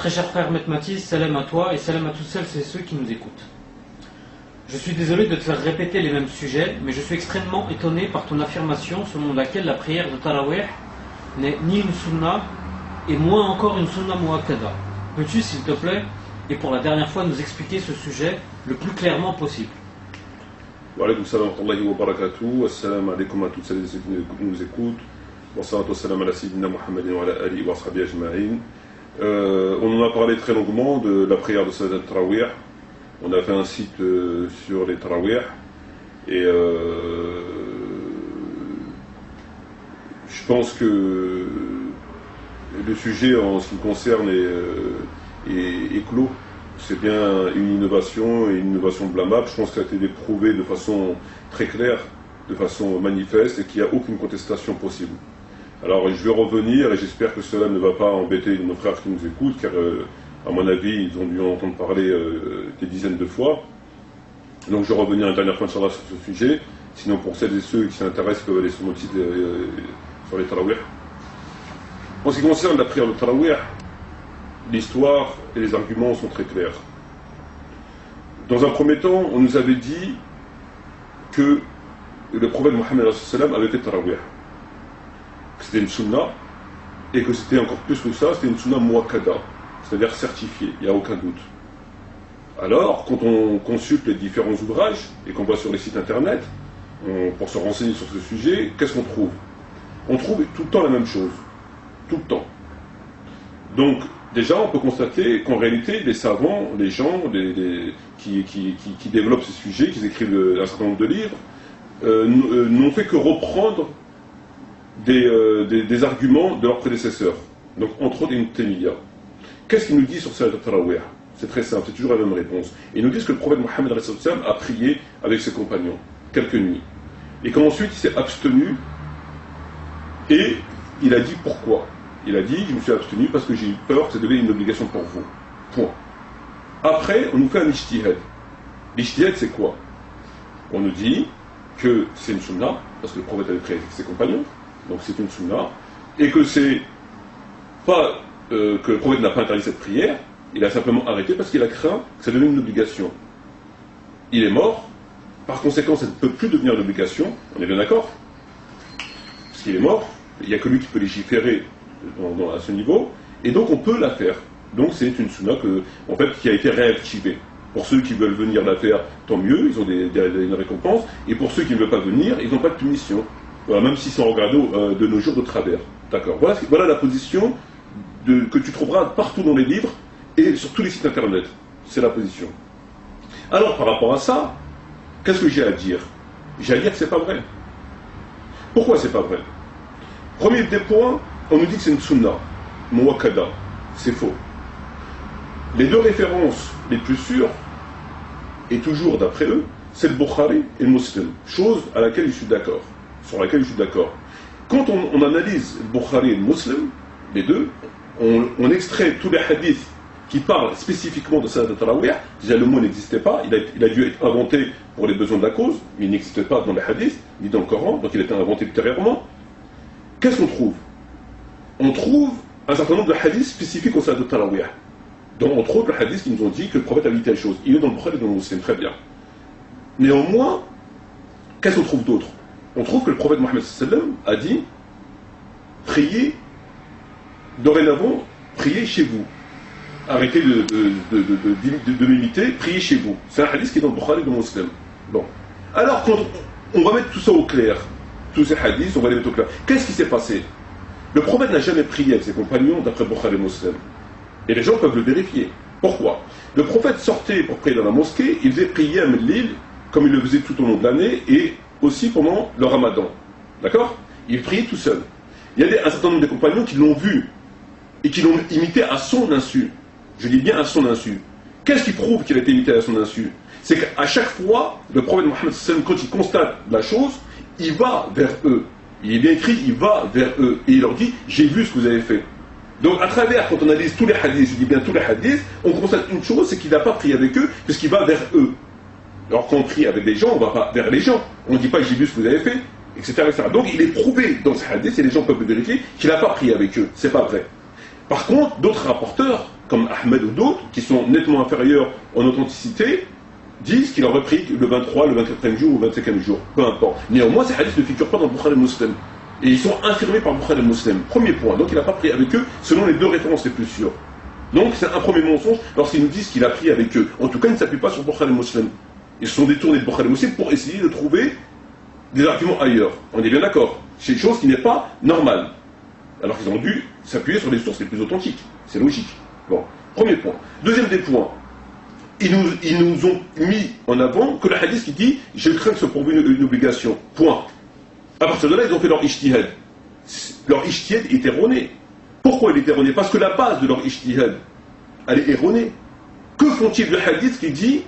Très cher frère Metmati, salam à toi et salam à toutes celles et ceux qui nous écoutent. Je suis désolé de te faire répéter les mêmes sujets, mais je suis extrêmement étonné par ton affirmation selon laquelle la prière de Tarawih n'est ni une sunna et moins encore une sunna muakkada. Peux-tu, s'il te plaît, et pour la dernière fois, nous expliquer ce sujet le plus clairement possible? Wa alaykum salam wa rahmatullahi wa barakatuh. Assalamu alaikum à toutes celles et ceux qui nous écoutent. Wa salatu wa salam ala sayyidina Muhammadin wa ala alihi wa sahbihi ajma'in. On en a parlé très longuement de la prière de Salat al-Tarawih. On a fait un site sur les Tarawih. Et je pense que le sujet en ce qui me concerne est clos. C'est bien une innovation, et une innovation blâmable. Je pense que ça a été prouvé de façon très claire, de façon manifeste, et qu'il n'y a aucune contestation possible. Alors je vais revenir, et j'espère que cela ne va pas embêter nos frères qui nous écoutent, car à mon avis, ils ont dû en entendre parler des dizaines de fois. Donc je vais revenir une dernière fois sur ce sujet. Sinon, pour celles et ceux qui s'intéressent, peuvent aller sur notre site sur les Tarawih. En ce qui concerne la prière de Tarawih, l'histoire et les arguments sont très clairs. Dans un premier temps, on nous avait dit que le prophète Mohammed avait fait Tarawih, que c'était une sunna, et que c'était encore plus que ça, c'était une sunna muakkada, c'est-à-dire certifiée, il n'y a aucun doute. Alors, quand on consulte les différents ouvrages, et qu'on va sur les sites internet, pour se renseigner sur ce sujet, qu'est-ce qu'on trouve? On trouve tout le temps la même chose. Tout le temps. Donc, déjà, on peut constater qu'en réalité, les savants, les gens qui développent ces sujets, qui écrivent un certain nombre de livres, n'ont fait que reprendre des arguments de leurs prédécesseurs. Donc, entre autres, Ibn Taymiyyah. Qu'est-ce qu'il nous dit sur Salat al-Tarawih? C'est très simple, c'est toujours la même réponse. Ils nous disent que le prophète Mohammed a prié avec ses compagnons quelques nuits. Et qu'ensuite, il s'est abstenu et il a dit pourquoi. Il a dit, je me suis abstenu parce que j'ai eu peur que ça devienne une obligation pour vous. Point. Après, on nous fait un ijtihad. L'ijtihad, c'est quoi? On nous dit que c'est une sunna, parce que le prophète avait prié avec ses compagnons, donc c'est une sunna, et que c'est pas que le prophète n'a pas interdit cette prière, il a simplement arrêté parce qu'il a craint que ça devienne une obligation. Il est mort, par conséquent, ça ne peut plus devenir une obligation, on est bien d'accord? Parce qu'il est mort, il n'y a que lui qui peut légiférer à ce niveau, et donc on peut la faire. Donc c'est une sunna qui a été réactivée. Pour ceux qui veulent venir la faire, tant mieux, ils ont une récompense, et pour ceux qui ne veulent pas venir, ils n'ont pas de punition. Voilà, même s'ils sont regardés de nos jours de travers. D'accord. Voilà la position que tu trouveras partout dans les livres et sur tous les sites internet. C'est la position. Alors par rapport à ça, qu'est-ce que j'ai à dire? J'ai à dire que c'est pas vrai. Pourquoi c'est pas vrai? Premier des points, on nous dit que c'est une sunna, muakkada. C'est faux. Les deux références les plus sûres, et toujours d'après eux, c'est le Bukhari et le Muslim. Chose à laquelle je suis d'accord. Sur laquelle je suis d'accord. Quand on analyse le Bukhari et le Muslim, les deux, on extrait tous les hadiths qui parlent spécifiquement de Salat al-Tarawih. Déjà, le mot n'existait pas. Il a dû être inventé pour les besoins de la cause, mais il n'existait pas dans les hadiths, ni dans le Coran, donc il a été inventé ultérieurement. Qu'est-ce qu'on trouve? On trouve un certain nombre de hadiths spécifiques au Salat al-Tarawih. Donc, entre autres, le hadith qui nous ont dit que le prophète a dit telle chose. Il est dans le Bukhari et dans le Muslim, très bien. Néanmoins, qu'est-ce qu'on trouve d'autre? On trouve que le prophète Mohammed a dit priez, dorénavant, priez chez vous. Arrêtez de m'imiter, priez chez vous. C'est un hadith qui est dans le Bukhari et dans le Muslim. Bon. Alors, quand on va mettre tout ça au clair, tous ces hadiths, on va les mettre au clair. Qu'est-ce qui s'est passé? Le prophète n'a jamais prié avec ses compagnons d'après Bukhari et Muslim. Et les gens peuvent le vérifier. Pourquoi? Le prophète sortait pour prier dans la mosquée, il faisait prier à Mellil, comme il le faisait tout au long de l'année, et aussi pendant le ramadan. D'accord? Il priait tout seul. Il y a un certain nombre de compagnons qui l'ont vu, et qui l'ont imité à son insu. Je dis bien à son insu. Qu'est-ce qui prouve qu'il a été imité à son insu? C'est qu'à chaque fois, le prophète Mohammed, quand il constate la chose, il va vers eux. Il est bien écrit, il va vers eux. Et il leur dit, j'ai vu ce que vous avez fait. Donc à travers, quand on analyse tous les hadiths, je dis bien tous les hadiths, on constate une chose, c'est qu'il n'a pas prié avec eux, puisqu'il va vers eux. Alors quand on prie avec des gens, on ne va pas vers les gens. On ne dit pas j'ai vu ce que vous avez fait, etc., etc. Donc il est prouvé dans ce hadith, et les gens peuvent le vérifier, qu'il n'a pas prié avec eux. C'est pas vrai. Par contre, d'autres rapporteurs, comme Ahmed ou d'autres, qui sont nettement inférieurs en authenticité, disent qu'il aurait pris le 23, le 24e jour ou le 25e jour, peu importe. Néanmoins, ces hadiths ne figurent pas dans le Bukhari Muslim. Et ils sont infirmés par le Bukhari Muslim. Premier point. Donc il n'a pas pris avec eux selon les deux références les plus sûres. Donc c'est un premier mensonge lorsqu'ils nous disent qu'il a pris avec eux. En tout cas, il ne s'appuie pas sur le Bukhari Muslim. Ils se sont détournés de Bukhari Muslim pour essayer de trouver des arguments ailleurs. On est bien d'accord. C'est une chose qui n'est pas normale. Alors qu'ils ont dû s'appuyer sur les sources les plus authentiques. C'est logique. Bon, premier point. Deuxième des points. Ils nous ont mis en avant que le hadith qui dit « Je crains que ce soit une obligation ». Point. À partir de là, ils ont fait leur ijtihad. Leur ijtihad est erroné. Pourquoi il est erroné? Parce que la base de leur ijtihad, elle est erronée. Que font-ils du hadith qui dit,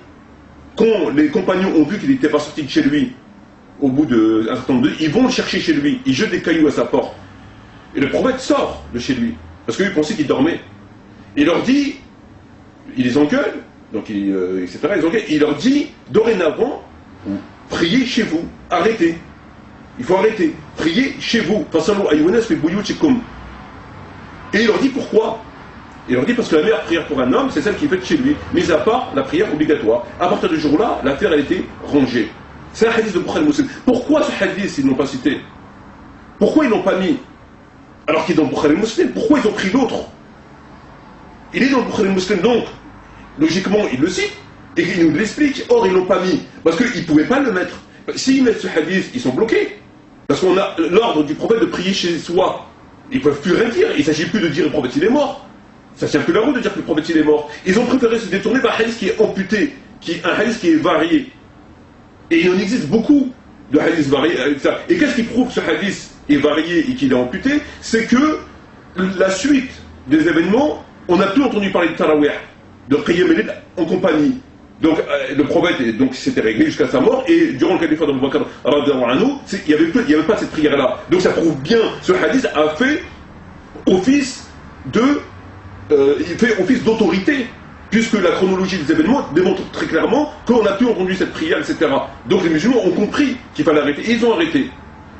quand les compagnons ont vu qu'il n'était pas sorti de chez lui, au bout d'un certain nombre de... ils vont le chercher chez lui, ils jettent des cailloux à sa porte. Et le prophète sort de chez lui, parce qu'ils pensaient qu'il dormait. Il leur dit, il les engueule, donc etc. Il leur dit, dorénavant, priez chez vous, arrêtez. Il faut arrêter, priez chez vous. Et il leur dit pourquoi? Il leur dit parce que la meilleure prière pour un homme, c'est celle qui est faite chez lui, mis à part la prière obligatoire. À partir de ce jour-là, l'affaire a été rangée. C'est un hadith de Bukhari Muslim. Pourquoi ce hadith, ils ne l'ont pas cité? Pourquoi ils ne l'ont pas mis? Alors qu'il est dans le Bukhari Muslim. Pourquoi ils ont pris l'autre? Il est dans le Bukhari Muslim, donc, logiquement, ils le citent, et ils nous l'expliquent. Or, ils ne l'ont pas mis, parce qu'ils ne pouvaient pas le mettre. S'ils mettent ce hadith, ils sont bloqués. Parce qu'on a l'ordre du prophète de prier chez soi. Ils ne peuvent plus rien dire. Il ne s'agit plus de dire le prophète il est mort. Ça tient plus la route de dire que le prophète il est mort. Ils ont préféré se détourner vers un hadith qui est amputé, un hadith qui est varié. Et il en existe beaucoup de hadiths variés. Et qu'est-ce qui prouve que ce hadith est varié et qu'il est amputé? C'est que la suite des événements, on n'a plus entendu parler de Tarawih, de Qiyam al-Layl en compagnie. Donc le prophète s'était réglé jusqu'à sa mort, et durant le califat d'Abu Bakr, il n'y avait pas cette prière-là. Donc ça prouve bien, ce hadith a fait office d'autorité, puisque la chronologie des événements démontre très clairement qu'on n'a plus entendu cette prière, etc. Donc les musulmans ont compris qu'il fallait arrêter, et ils ont arrêté.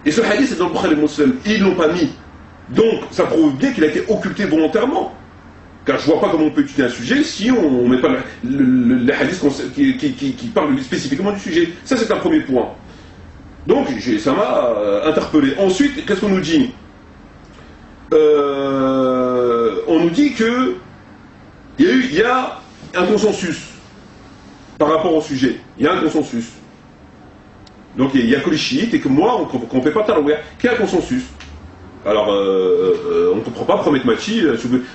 Et ce hadith est dans le Bukhari Muslim, ils ne l'ont pas mis. Donc ça prouve bien qu'il a été occulté volontairement. Car je ne vois pas comment on peut étudier un sujet si on ne met pas les hadiths qui parlent spécifiquement du sujet. Ça, c'est un premier point. Donc, ça m'a interpellé. Ensuite, qu'est-ce qu'on nous dit? On nous dit qu'il y a un consensus par rapport au sujet. Il y a un consensus. Donc, il n'y a que les chiites et que moi, qu'on ne fait pas tarawih. Qu'il y a un consensus. Alors, on ne comprend pas, Promet Machi,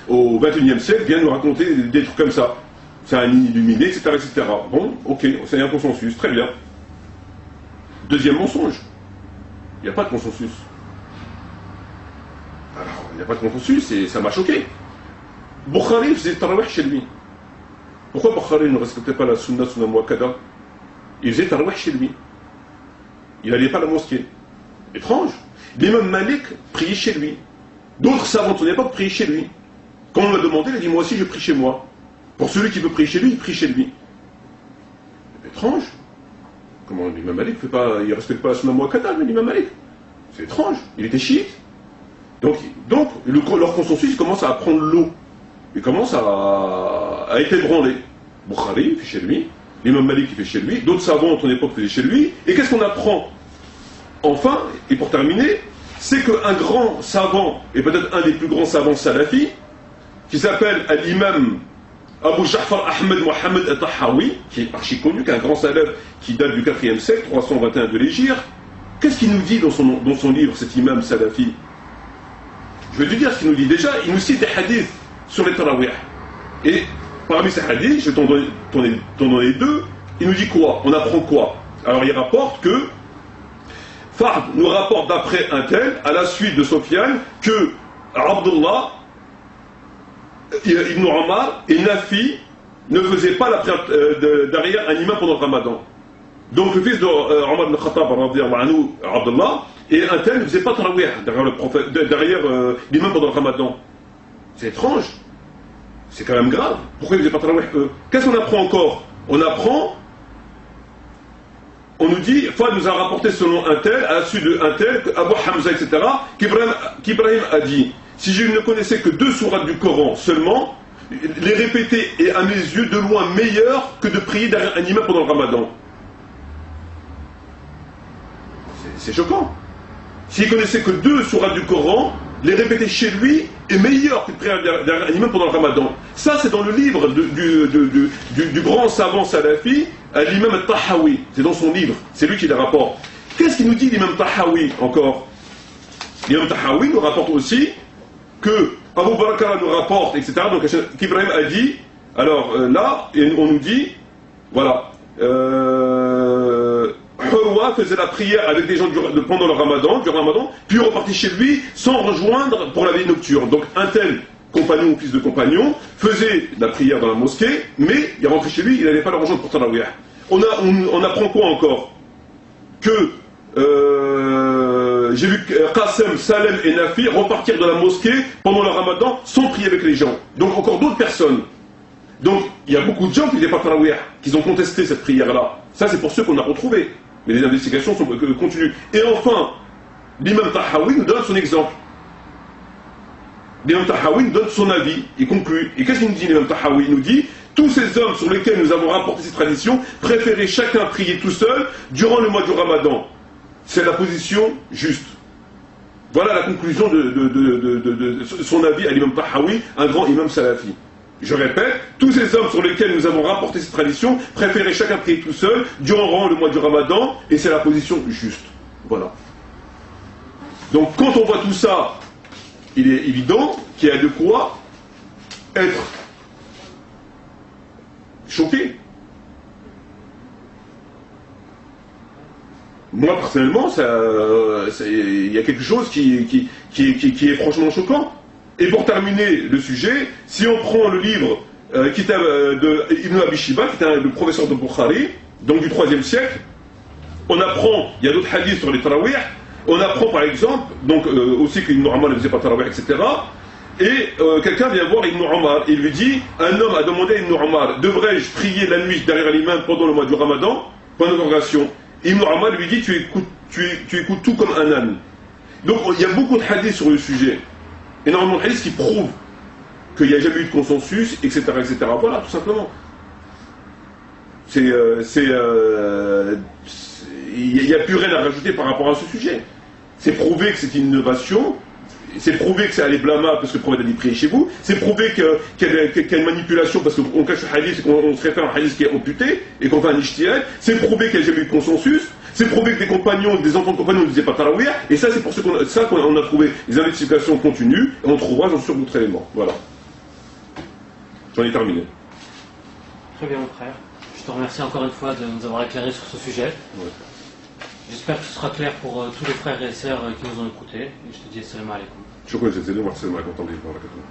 au XXIe siècle, vient nous raconter des trucs comme ça. C'est un illuminé, etc., etc. Bon, ok, c'est un consensus, très bien. Deuxième mensonge, il n'y a pas de consensus. Alors, il n'y a pas de consensus, et ça m'a choqué. Bukhari faisait tarawih chez lui. Pourquoi Bukhari ne respectait pas la sunna muakkada? Il faisait tarawih chez lui. Il n'allait pas à la mosquée. Étrange. L'imam Malik priait chez lui. D'autres savants de son époque priaient chez lui. Quand on m'a demandé, il a dit moi aussi je prie chez moi. Pour celui qui veut prier chez lui, il prie chez lui. C'est étrange. Comment l'imam Malik il ne respecte pas la sunna muakkada, l'imam Malik? C'est étrange. Il était chiite. Donc leur consensus commence à prendre l'eau. Il commence à être ébranlé. Bukhari fait chez lui. L'imam Malik fait chez lui. D'autres savants de son époque faisaient chez lui. Et qu'est-ce qu'on apprend? Enfin, et pour terminer, c'est qu'un grand savant, et peut-être un des plus grands savants salafis, qui s'appelle l'imam Abu Ja'far Ahmed Mohamed al-Tahawi, qui est archi connu, qui est un grand salaf qui date du 4e siècle, 321 de l'Hégire, qu'est-ce qu'il nous dit dans son livre, cet imam salafi? Je vais te dire ce qu'il nous dit. Déjà, il nous cite des hadiths sur les tarawih. Et parmi ces hadiths, je vais t'en donner deux, il nous dit quoi? On apprend quoi? Alors il rapporte que Fard nous rapporte d'après un tel, à la suite de Sofiane, que Abdullah, Ibn Omar et Nafi ne faisaient pas la prière derrière un imam pendant le ramadan. Donc le fils de Omar ibn Khattab, Abdullah, et un tel ne faisait pas tarawih derrière l'imam pendant le ramadan. C'est étrange. C'est quand même grave. Pourquoi ils ne faisaient pas tarawih eux? Qu'est-ce qu'on apprend encore? On nous dit, Fad nous a rapporté selon un tel, à la suite d'un tel, Abu Hamza, etc., qu'Ibrahim a dit, si je ne connaissais que 2 sourates du Coran seulement, les répéter est à mes yeux de loin meilleur que de prier derrière un imam pendant le ramadan. C'est choquant. S'il connaissait que 2 sourates du Coran, les répéter chez lui est meilleur que de prier derrière un imam pendant le ramadan. Ça, c'est dans le livre du grand savant salafi, l'imam al-Tahawi. C'est dans son livre, c'est lui qui les rapporte. Qu'est-ce qu'il nous dit l'imam Tahawi encore? L'imam Tahawi nous rapporte aussi que Abu Bakr nous rapporte, etc. Donc qu'Ibrahim a dit, alors là, on nous dit, voilà, Hurwa faisait la prière avec des gens pendant le ramadan, du ramadan, puis repartit chez lui sans rejoindre pour la vie nocturne. Donc un tel compagnon ou fils de compagnon faisait la prière dans la mosquée, mais il rentrait chez lui, il n'allait pas le rejoindre pour Tarawih. On apprend quoi encore? Que j'ai vu Qassem, Salem et Nafi repartir de la mosquée pendant le ramadan sans prier avec les gens. Donc encore d'autres personnes. Donc il y a beaucoup de gens qui n'étaient pas Tarawih, qui ont contesté cette prière-là. Ça c'est pour ceux qu'on a retrouvés. Mais les investigations sont continues. Et enfin, l'imam Tahawi nous donne son exemple. L'imam Tahawi nous donne son avis, il conclut. Et qu'est-ce qu'il nous dit l'imam Tahawi? Il nous dit: tous ces hommes sur lesquels nous avons rapporté ces traditions préféraient chacun prier tout seul durant le mois du ramadan. C'est la position juste. Voilà la conclusion de son avis à l'imam Tahawi, un grand imam salafi. Je répète, tous ces hommes sur lesquels nous avons rapporté cette tradition préféraient chacun prier tout seul durant le mois du ramadan, et c'est la position juste. Voilà. Donc quand on voit tout ça, il est évident qu'il y a de quoi être choqué. Moi personnellement, il y a quelque chose qui est franchement choquant. Et pour terminer le sujet, si on prend le livre Kitab de Ibn Abi Shiba, qui est le professeur de Bukhari, donc du 3e siècle, on apprend, il y a d'autres hadiths sur les tarawih, on apprend par exemple, donc aussi qu'Ibn Omar ne faisait pas tarawih, etc. Et quelqu'un vient voir Ibn Omar et lui dit: un homme a demandé à Ibn Omar, devrais-je prier la nuit derrière l'imam pendant le mois du ramadan, pendant l'organisation? Ibn Omar lui dit: tu écoutes tout comme un âne. Donc il y a beaucoup de hadiths sur le sujet. Énormément de hadiths qui prouvent qu'il n'y a jamais eu de consensus, etc., etc. Voilà, tout simplement. Il n'y a plus rien à rajouter par rapport à ce sujet. C'est prouvé que c'est une innovation, c'est prouvé que c'est aller blâmable parce que le prophète a dit prier chez vous, c'est prouvé qu'il y a une manipulation parce qu'on cache le hadith et qu'on se réfère à un hadith qui est amputé et qu'on fait un ijtihad, c'est prouvé qu'il n'y a jamais eu de consensus. C'est prouvé que des compagnons, des enfants de compagnons ne disaient pas tarawih, et ça c'est pour ça qu'on a trouvé des investigations continues, et on trouvera j'en sûr d'autres éléments. Voilà. J'en ai terminé. Très bien mon frère. Je te remercie encore une fois de nous avoir éclairé sur ce sujet. Ouais. J'espère que ce sera clair pour tous les frères et sœurs qui nous ont écoutés. Et je te dis assalamu alaikum. شكرا جزيلا وأحسن معكم طبيب بارك الله.